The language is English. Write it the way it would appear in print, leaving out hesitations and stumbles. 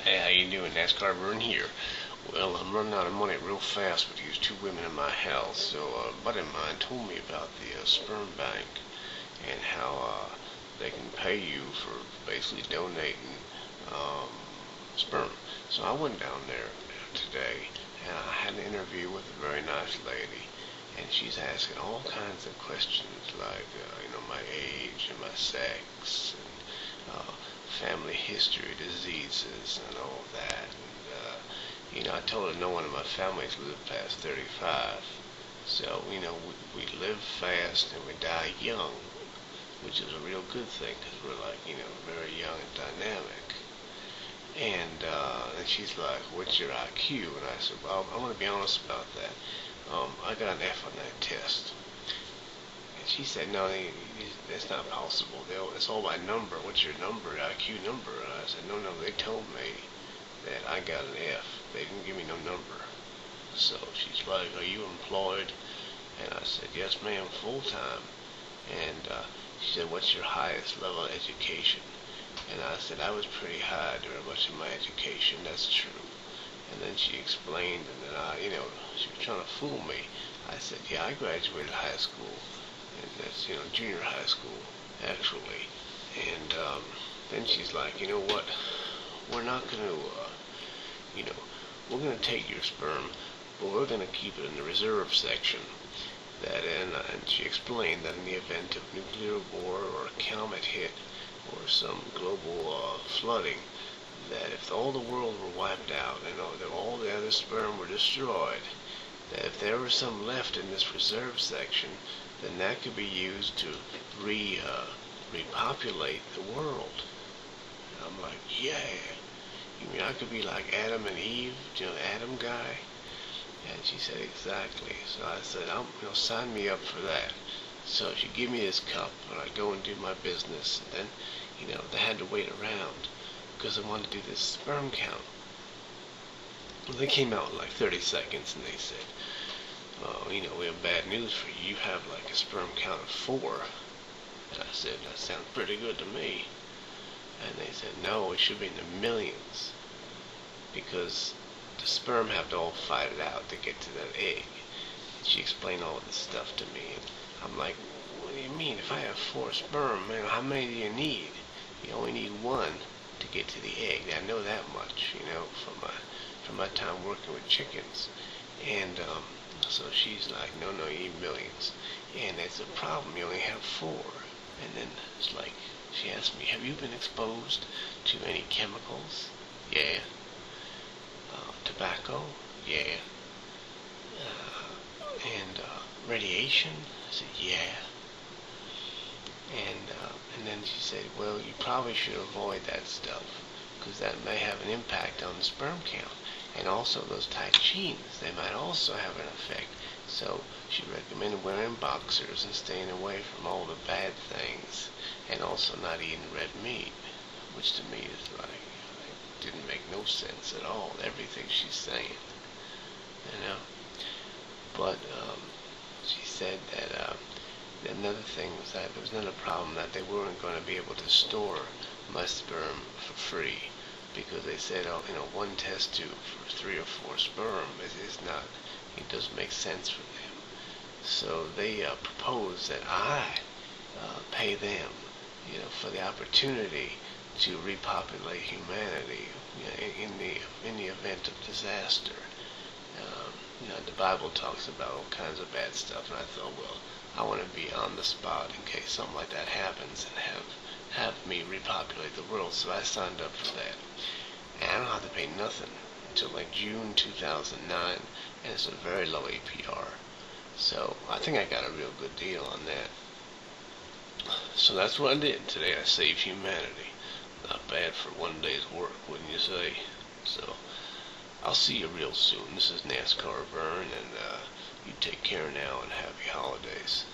Hey, how you doing? nascarvern here. Well, I'm running out of money real fast with these two women in my house. So a buddy of mine told me about the Sperm Bank and how they can pay you for basically donating um, sperm. So I went down there today and I had an interview with a very nice lady. And she's asking all kinds of questions like, my age and my sex and family history, diseases, and all of that. And, I told her no one in my family's lived past 35. So, we live fast and we die young, which is a real good thing because we're like, very young and dynamic. And she's like, what's your IQ? And I said, well, I'm going to be honest about that. I got an F on that test. And she said, no, that's not possible. It's all by number. What's your number, IQ number? And I said, no, they told me that I got an F. They didn't give me no number. So she's like, are you employed? And I said, yes, ma'am, full time. And she said, what's your highest level of education? And I said, I was pretty high during much of my education. That's true. And then she explained, and then she was trying to fool me. I said, yeah, I graduated high school, and that's, junior high school, actually. And then she's like, you know what, we're not going to, we're going to take your sperm, but we're going to keep it in the reserve section. And she explained that in the event of nuclear war or a comet hit or some global flooding, that if all the world were wiped out and all the other sperm were destroyed, that if there was some left in this reserve section, then that could be used to repopulate the world. And I'm like, yeah. You mean I could be like Adam and Eve, Adam guy? And she said, exactly. So I said, sign me up for that. So she gave me this cup, and I go and do my business. And then, they had to wait around because I wanted to do this sperm count. Well, they came out in like 30 seconds, and they said, we have bad news for you. You have like a sperm count of 4. And I said, that sounds pretty good to me. And they said, no, it should be in the millions, because the sperm have to all fight it out to get to that egg. And she explained all of this stuff to me, and I'm like, what do you mean? If I have 4 sperm, how many do you need? You only need 1 to get to the egg. I know that much, from my time working with chickens. And so she's like, no, you need millions. And it's a problem, you only have 4. And then it's like, she asked me, have you been exposed to any chemicals? Yeah. Tobacco? Yeah. And radiation? I said, yeah. And then she said, well, you probably should avoid that stuff, because that may have an impact on the sperm count. And also those tight jeans, they might also have an effect. So she recommended wearing boxers and staying away from all the bad things, and also not eating red meat, which to me is like, didn't make no sense at all, everything she's saying, But she said that another thing was that there was another problem, that they weren't going to be able to store my sperm for free, because they said, one test tube for 3 or 4 sperm it doesn't make sense for them. So they proposed that I pay them, for the opportunity to repopulate humanity, in the event of disaster. The Bible talks about all kinds of bad stuff, and I thought, well, I want to be on the spot in case something like that happens, and have me repopulate the world. So I signed up for that, and I don't have to pay nothing until like June 2009, and it's a very low APR. So I think I got a real good deal on that. So that's what I did today. I saved humanity. Not bad for one day's work, wouldn't you say? So I'll see you real soon. This is nascarvern, and you take care now and happy holidays.